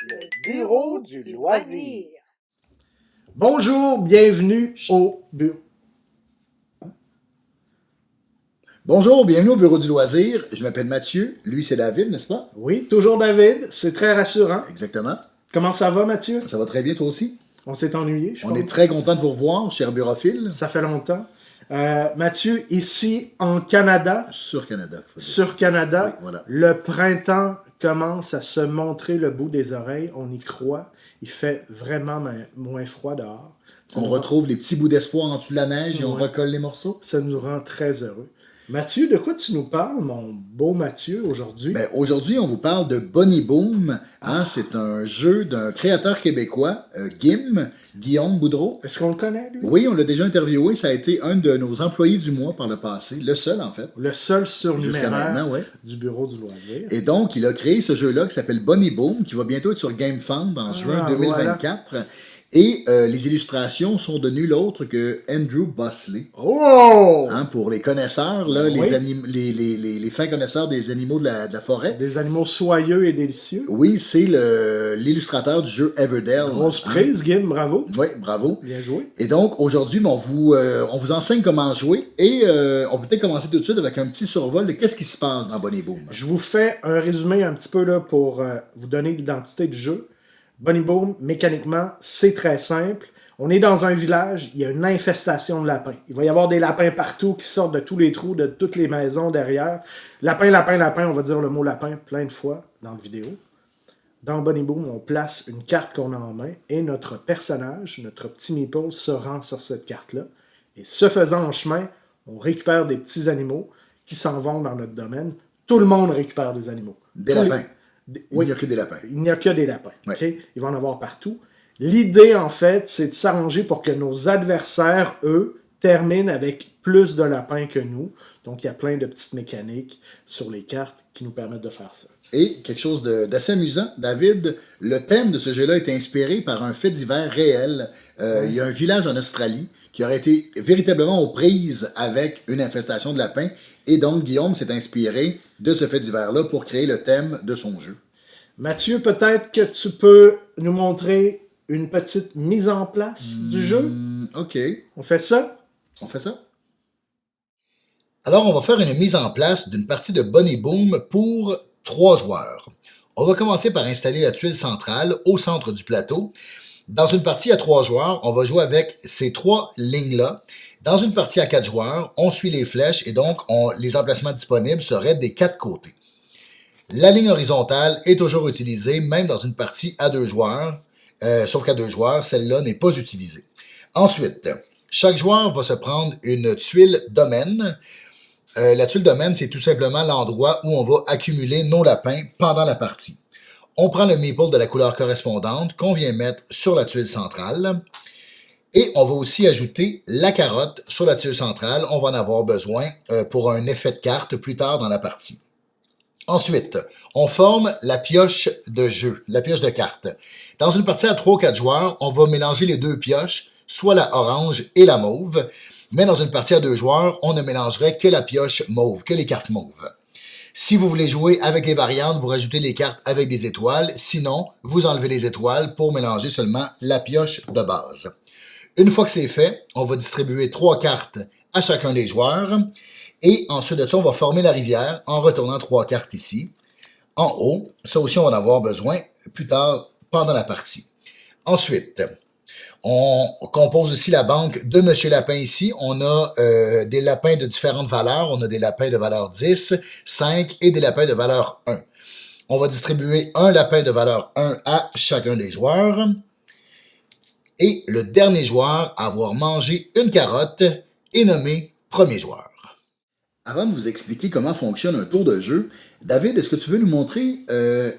Le bureau du loisir. Bonjour, bienvenue au bureau. Bonjour, bienvenue au bureau du loisir. Je m'appelle Mathieu. Lui, c'est David, n'est-ce pas? Oui, toujours David. C'est très rassurant. Exactement. Comment ça va, Mathieu? Ça va très bien, toi aussi? On s'est ennuyé, je On pense. est très content de vous revoir, cher bureauphile. Ça fait longtemps. Mathieu, ici en Canada. Sur Canada. Sur Canada. Oui, voilà. Le printemps commence à se montrer le bout des oreilles. On y croit. Il fait vraiment moins froid dehors. On retrouve les petits bouts d'espoir en dessous de la neige et on recolle les morceaux. Ça nous rend très heureux. Mathieu, de quoi tu nous parles, mon beau Mathieu, aujourd'hui? Ben, aujourd'hui, on vous parle de Bunny Boom. C'est un jeu d'un créateur québécois, Guillaume Boudreau. Est-ce qu'on le connaît, lui? Oui, on l'a déjà interviewé. Ça a été un de nos employés du mois par le passé. Le seul, en fait. Le seul surnuméraire ouais. du bureau du loisir. Et donc, il a créé ce jeu-là qui s'appelle Bunny Boom, qui va bientôt être sur GameFound en juin 2024. Voilà. Et les illustrations sont de nul autre que Andrew Bosley. Oh! Pour les connaisseurs, là, oui. les fins connaisseurs des animaux de la forêt. Des animaux soyeux et délicieux. Oui, c'est l'illustrateur du jeu Everdell. Grosse prise, Gim, bravo. Oui, bravo. Bien joué. Et donc, aujourd'hui, on vous enseigne comment jouer et on peut peut-être commencer tout de suite avec un petit survol de qu'est-ce qui se passe dans Bunny Boom. Je vous fais un résumé un petit peu là, pour vous donner l'identité du jeu. Bunny Boom, mécaniquement, c'est très simple. On est dans un village, il y a une infestation de lapins. Il va y avoir des lapins partout qui sortent de tous les trous, de toutes les maisons derrière. Lapin, lapin, lapin, on va dire le mot lapin plein de fois dans la vidéo. Dans Bunny Boom, on place une carte qu'on a en main et notre personnage, notre petit meeple, se rend sur cette carte-là. Et ce faisant en chemin, on récupère des petits animaux qui s'en vont dans notre domaine. Tout le monde récupère des animaux. Des lapins. Oui, il n'y a que des lapins. Il n'y a que des lapins. Ouais. Okay? Il va en avoir partout. L'idée, en fait, c'est de s'arranger pour que nos adversaires, eux, terminent avec plus de lapins que nous. Donc, il y a plein de petites mécaniques sur les cartes qui nous permettent de faire ça. Et quelque chose d'assez amusant, David, le thème de ce jeu-là est inspiré par un fait divers réel. Il y a un village en Australie qui aurait été véritablement aux prises avec une infestation de lapins. Et donc, Guillaume s'est inspiré de ce fait divers-là pour créer le thème de son jeu. Mathieu, peut-être que tu peux nous montrer une petite mise en place du jeu? OK. On fait ça? On fait ça. Alors, on va faire une mise en place d'une partie de Bunny Boom pour 3 joueurs. On va commencer par installer la tuile centrale au centre du plateau. Dans une partie à 3 joueurs, on va jouer avec ces 3 lignes-là. Dans une partie à 4 joueurs, on suit les flèches et donc les emplacements disponibles seraient des 4 côtés. La ligne horizontale est toujours utilisée, même dans une partie à 2 joueurs, sauf qu'à 2 joueurs, celle-là n'est pas utilisée. Ensuite, chaque joueur va se prendre une tuile domaine. La tuile domaine, c'est tout simplement l'endroit où on va accumuler nos lapins pendant la partie. On prend le meeple de la couleur correspondante qu'on vient mettre sur la tuile centrale. Et on va aussi ajouter la carotte sur la tuile centrale. On va en avoir besoin pour un effet de carte plus tard dans la partie. Ensuite, on forme la pioche de jeu, la pioche de cartes. Dans une partie à 3 ou 4 joueurs, on va mélanger les 2 pioches, soit la orange et la mauve. Mais dans une partie à 2 joueurs, on ne mélangerait que la pioche mauve, que les cartes mauves. Si vous voulez jouer avec les variantes, vous rajoutez les cartes avec des étoiles. Sinon, vous enlevez les étoiles pour mélanger seulement la pioche de base. Une fois que c'est fait, on va distribuer 3 cartes à chacun des joueurs. Et ensuite de ça, on va former la rivière en retournant 3 cartes ici, en haut. Ça aussi, on va en avoir besoin plus tard pendant la partie. Ensuite, on compose aussi la banque de Monsieur Lapin ici. On a des lapins de différentes valeurs. On a des lapins de valeur 10, 5 et des lapins de valeur 1. On va distribuer un lapin de valeur 1 à chacun des joueurs. Et le dernier joueur à avoir mangé une carotte est nommé premier joueur. Avant de vous expliquer comment fonctionne un tour de jeu, David, est-ce que tu veux nous montrer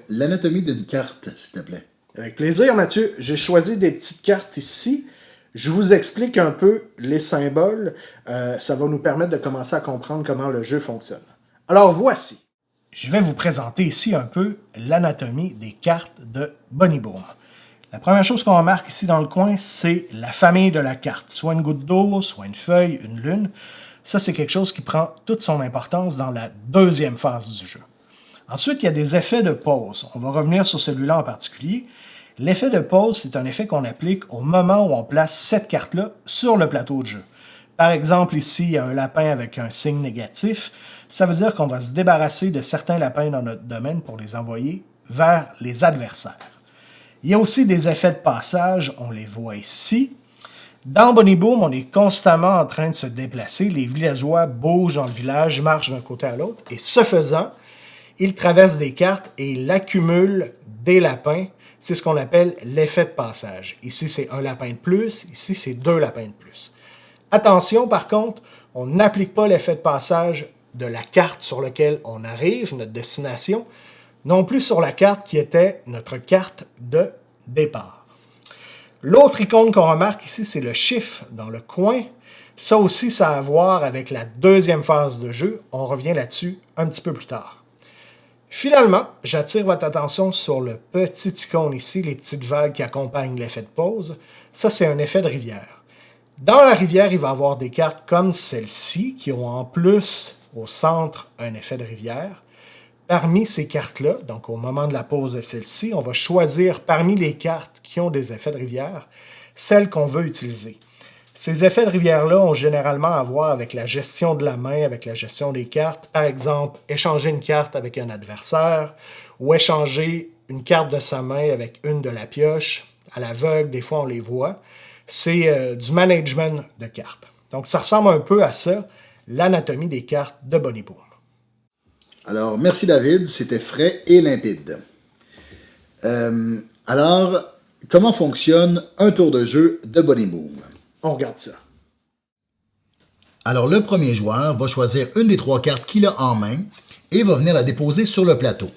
l'anatomie d'une carte, s'il te plaît? Avec plaisir, Mathieu. J'ai choisi des petites cartes ici. Je vous explique un peu les symboles. Ça va nous permettre de commencer à comprendre comment le jeu fonctionne. Alors, voici. Je vais vous présenter ici un peu l'anatomie des cartes de Bunny Boom. La première chose qu'on remarque ici dans le coin, c'est la famille de la carte. Soit une goutte d'eau, soit une feuille, une lune. Ça, c'est quelque chose qui prend toute son importance dans la deuxième phase du jeu. Ensuite, il y a des effets de pause. On va revenir sur celui-là en particulier. L'effet de pause, c'est un effet qu'on applique au moment où on place cette carte-là sur le plateau de jeu. Par exemple, ici, il y a un lapin avec un signe négatif. Ça veut dire qu'on va se débarrasser de certains lapins dans notre domaine pour les envoyer vers les adversaires. Il y a aussi des effets de passage, on les voit ici. Dans Bunny Boom, on est constamment en train de se déplacer. Les villageois bougent dans le village, marchent d'un côté à l'autre. Et ce faisant, ils traversent des cartes et ils accumulent des lapins. C'est ce qu'on appelle l'effet de passage. Ici, c'est un lapin de plus. Ici, c'est 2 lapins de plus. Attention, par contre, on n'applique pas l'effet de passage de la carte sur laquelle on arrive, notre destination, non plus sur la carte qui était notre carte de départ. L'autre icône qu'on remarque ici, c'est le chiffre dans le coin. Ça aussi, ça a à voir avec la deuxième phase de jeu. On revient là-dessus un petit peu plus tard. Finalement, j'attire votre attention sur le petit icône ici, les petites vagues qui accompagnent l'effet de pause. Ça, c'est un effet de rivière. Dans la rivière, il va y avoir des cartes comme celle-ci qui ont en plus au centre un effet de rivière. Parmi ces cartes-là, donc au moment de la pause de celle-ci, on va choisir parmi les cartes qui ont des effets de rivière, celles qu'on veut utiliser. Ces effets de rivière-là ont généralement à voir avec la gestion de la main, avec la gestion des cartes. Par exemple, échanger une carte avec un adversaire ou échanger une carte de sa main avec une de la pioche. À l'aveugle, des fois on les voit. C'est du management de cartes. Donc ça ressemble un peu à ça, l'anatomie des cartes de Bunny Boom. Alors, merci David, c'était frais et limpide. Alors, comment fonctionne un tour de jeu de Bunny Boom? On regarde ça. Alors, le premier joueur va choisir une des 3 cartes qu'il a en main et va venir la déposer sur le plateau.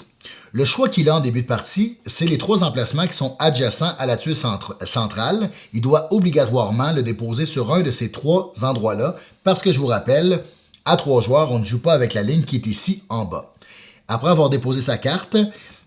Le choix qu'il a en début de partie, c'est les 3 emplacements qui sont adjacents à la tuile centrale. Il doit obligatoirement le déposer sur un de ces 3 endroits-là parce que je vous rappelle, à 3 joueurs, on ne joue pas avec la ligne qui est ici en bas. Après avoir déposé sa carte,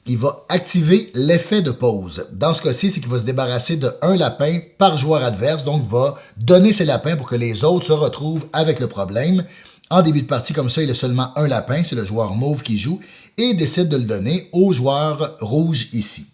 il va activer l'effet de pause. Dans ce cas-ci, c'est qu'il va se débarrasser de 1 lapin par joueur adverse, donc va donner ses lapins pour que les autres se retrouvent avec le problème. En début de partie, comme ça, il a seulement 1 lapin, c'est le joueur mauve qui joue, et décide de le donner au joueur rouge ici.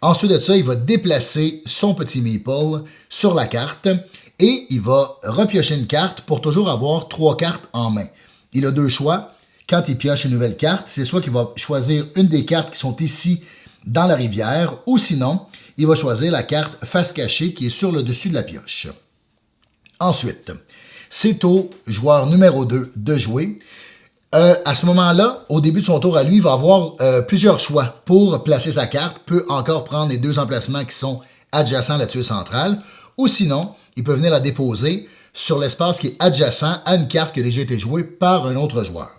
Ensuite de ça, il va déplacer son petit meeple sur la carte et il va repiocher une carte pour toujours avoir 3 cartes en main. Il a 2 choix. Quand il pioche une nouvelle carte, c'est soit qu'il va choisir une des cartes qui sont ici dans la rivière ou sinon, il va choisir la carte face cachée qui est sur le dessus de la pioche. Ensuite, c'est au joueur numéro 2 de jouer. À ce moment-là, au début de son tour à lui, il va avoir plusieurs choix pour placer sa carte. Il peut encore prendre les 2 emplacements qui sont adjacents à la tuile centrale. Ou sinon, il peut venir la déposer sur l'espace qui est adjacent à une carte qui a déjà été jouée par un autre joueur.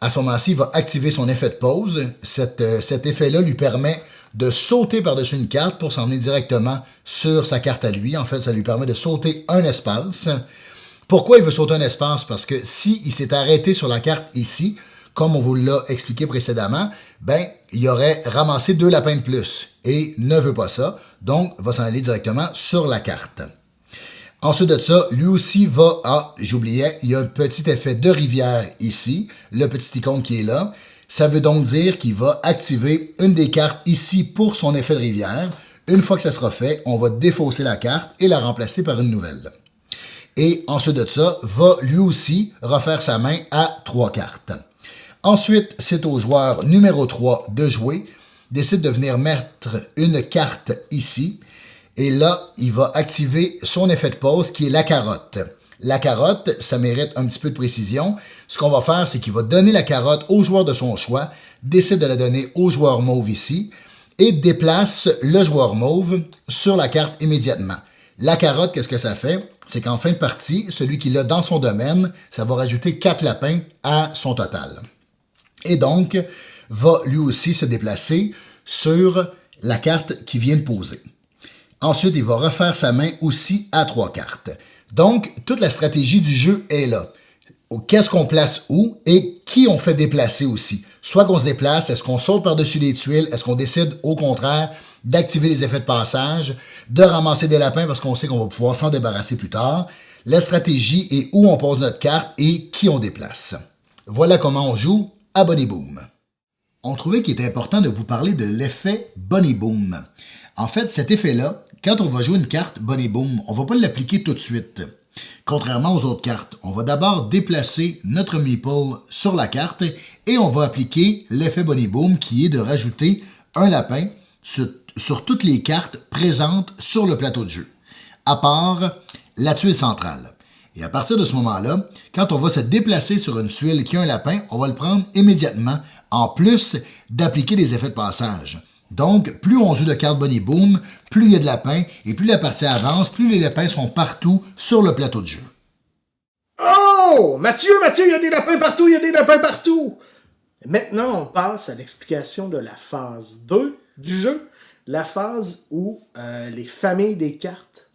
À ce moment-ci, il va activer son effet de pause. Cet effet-là lui permet de sauter par-dessus une carte pour s'en venir directement sur sa carte à lui. En fait, ça lui permet de sauter un espace. Pourquoi il veut sauter un espace? Parce que s'il s'est arrêté sur la carte ici, comme on vous l'a expliqué précédemment, ben, il aurait ramassé 2 lapins de plus et ne veut pas ça, donc va s'en aller directement sur la carte. Ensuite de ça, lui aussi va... Ah, j'oubliais, il y a un petit effet de rivière ici, le petit icône qui est là. Ça veut donc dire qu'il va activer une des cartes ici pour son effet de rivière. Une fois que ça sera fait, on va défausser la carte et la remplacer par une nouvelle. Et ensuite de ça, va lui aussi refaire sa main à 3 cartes. Ensuite, c'est au joueur numéro 3 de jouer. Décide de venir mettre une carte ici. Et là, il va activer son effet de pause qui est la carotte. La carotte, ça mérite un petit peu de précision. Ce qu'on va faire, c'est qu'il va donner la carotte au joueur de son choix, décide de la donner au joueur mauve ici et déplace le joueur mauve sur la carte immédiatement. La carotte, qu'est-ce que ça fait? C'est qu'en fin de partie, celui qui l'a dans son domaine, ça va rajouter 4 lapins à son total. Et donc, va lui aussi se déplacer sur la carte qui vient de poser. Ensuite, il va refaire sa main aussi à 3 cartes. Donc, toute la stratégie du jeu est là. Qu'est-ce qu'on place où et qui on fait déplacer aussi. Soit qu'on se déplace, est-ce qu'on saute par-dessus les tuiles, est-ce qu'on décide au contraire d'activer les effets de passage, de ramasser des lapins parce qu'on sait qu'on va pouvoir s'en débarrasser plus tard. La stratégie est où on pose notre carte et qui on déplace. Voilà comment on joue à Bunny Boom. on trouvait qu'il était important de vous parler de l'effet Bunny Boom. En fait, cet effet-là, quand on va jouer une carte Bunny Boom, on ne va pas l'appliquer tout de suite. Contrairement aux autres cartes, on va d'abord déplacer notre meeple sur la carte et on va appliquer l'effet Bunny Boom qui est de rajouter un lapin sur toutes les cartes présentes sur le plateau de jeu, à part la tuile centrale. Et à partir de ce moment-là, quand on va se déplacer sur une tuile qui a un lapin, on va le prendre immédiatement, en plus d'appliquer des effets de passage. Donc, plus on joue de cartes Bunny Boom, plus il y a de lapins, et plus la partie avance, plus les lapins sont partout sur le plateau de jeu. Oh! Mathieu, il y a des lapins partout, il y a des lapins partout! Maintenant, on passe à l'explication de la phase 2 du jeu, la phase où les familles des cartes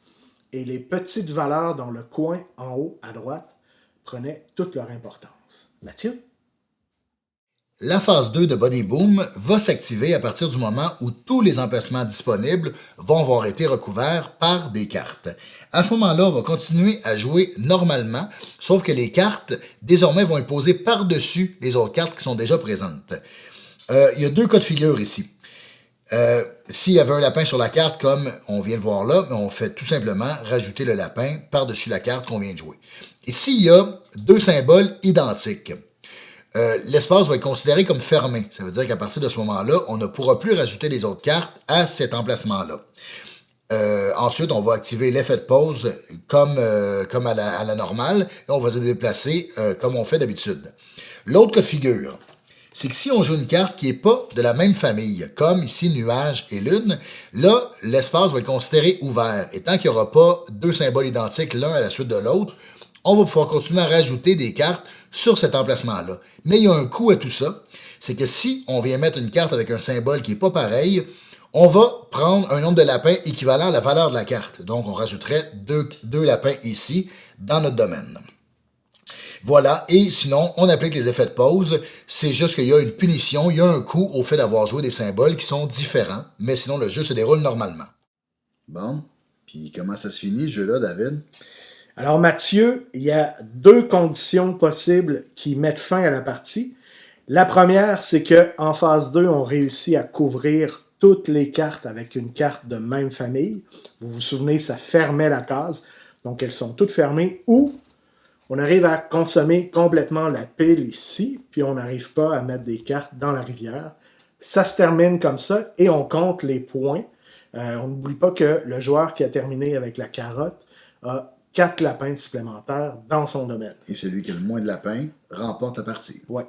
et les petites valeurs dans le coin en haut à droite prenaient toute leur importance. Mathieu? La phase 2 de Bunny Boom va s'activer à partir du moment où tous les emplacements disponibles vont avoir été recouverts par des cartes. À ce moment-là, on va continuer à jouer normalement, sauf que les cartes, désormais, vont être posées par-dessus les autres cartes qui sont déjà présentes. Il y a deux cas de figure ici. S'il y avait un lapin sur la carte, comme on vient de voir là, on fait tout simplement rajouter le lapin par-dessus la carte qu'on vient de jouer. Et s'il y a deux symboles identiques, l'espace va être considéré comme fermé. Ça veut dire qu'à partir de ce moment-là, on ne pourra plus rajouter les autres cartes à cet emplacement-là. Ensuite, on va activer l'effet de pause comme à la normale et on va se déplacer comme on fait d'habitude. L'autre cas de figure, c'est que si on joue une carte qui n'est pas de la même famille, comme ici Nuage et Lune, là, l'espace va être considéré ouvert. Et tant qu'il n'y aura pas deux symboles identiques l'un à la suite de l'autre, on va pouvoir continuer à rajouter des cartes sur cet emplacement-là. Mais il y a un coût à tout ça, c'est que si on vient mettre une carte avec un symbole qui n'est pas pareil, on va prendre un nombre de lapins équivalent à la valeur de la carte. Donc, on rajouterait deux lapins ici dans notre domaine. Voilà, et sinon, on applique les effets de pause. C'est juste qu'il y a une punition, il y a un coût au fait d'avoir joué des symboles qui sont différents, mais sinon, le jeu se déroule normalement. Bon, puis comment ça se finit, ce jeu-là, David? Alors Mathieu, il y a deux conditions possibles qui mettent fin à la partie. La première, c'est qu'en phase 2, on réussit à couvrir toutes les cartes avec une carte de même famille. Vous vous souvenez, ça fermait la case. Donc elles sont toutes fermées. Ou on arrive à consommer complètement la pile ici, puis on n'arrive pas à mettre des cartes dans la rivière. Ça se termine comme ça et on compte les points. On n'oublie pas que le joueur qui a terminé avec la carotte a 4 lapins supplémentaires dans son domaine. Et celui qui a le moins de lapins remporte la partie. Oui.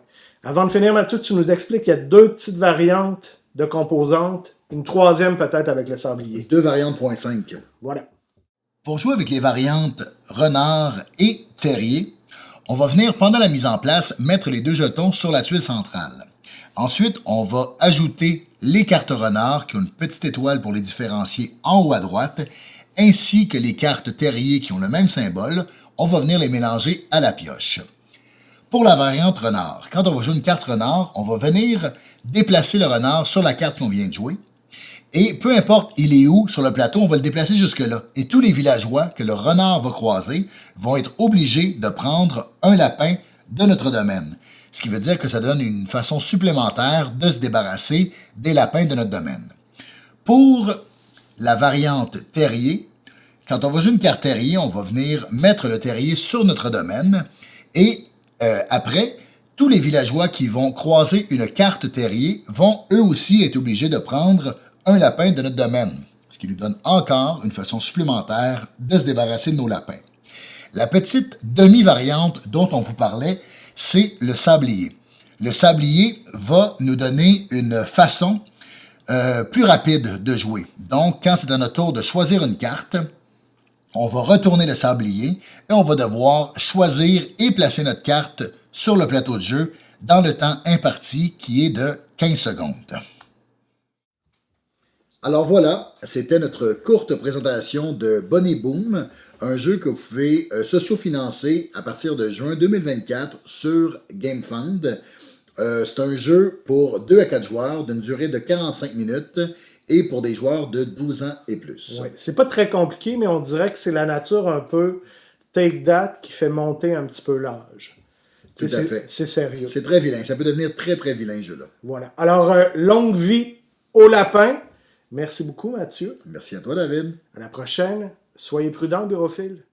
Avant de finir, Mathieu, tu nous expliques qu'il y a deux petites variantes de composantes, une troisième peut-être avec le sablier. Deux variantes .5. Voilà. Pour jouer avec les variantes renard et terrier, on va venir, pendant la mise en place, mettre les deux jetons sur la tuile centrale. Ensuite, on va ajouter les cartes renard qui ont une petite étoile pour les différencier en haut à droite, ainsi que les cartes terrier qui ont le même symbole. On va venir les mélanger à la pioche. Pour la variante renard, quand on va jouer une carte renard, on va venir déplacer le renard sur la carte qu'on vient de jouer. Et peu importe il est où sur le plateau, on va le déplacer jusque-là. Et tous les villageois que le renard va croiser vont être obligés de prendre un lapin de notre domaine. Ce qui veut dire que ça donne une façon supplémentaire de se débarrasser des lapins de notre domaine. Pour la variante terrier, quand on va jouer une carte terrier, on va venir mettre le terrier sur notre domaine. Et après, tous les villageois qui vont croiser une carte terrier vont eux aussi être obligés de prendre un lapin de notre domaine, ce qui nous donne encore une façon supplémentaire de se débarrasser de nos lapins. La petite demi-variante dont on vous parlait, c'est le sablier. Le sablier va nous donner une façon plus rapide de jouer. Donc, quand c'est à notre tour de choisir une carte, on va retourner le sablier et on va devoir choisir et placer notre carte sur le plateau de jeu dans le temps imparti qui est de 15 secondes. Alors voilà, c'était notre courte présentation de Bunny Boom, un jeu que vous pouvez socio-financer à partir de juin 2024 sur GameFund. C'est un jeu pour 2 à 4 joueurs d'une durée de 45 minutes et pour des joueurs de 12 ans et plus. Oui. C'est pas très compliqué, mais on dirait que c'est la nature un peu take that qui fait monter un petit peu l'âge. Tu Tout à fait. C'est sérieux. C'est très vilain. Ça peut devenir très, très vilain, ce jeu-là. Voilà. Alors, longue vie au lapin. Merci beaucoup, Mathieu. Merci à toi, David. À la prochaine. Soyez prudents, burophiles.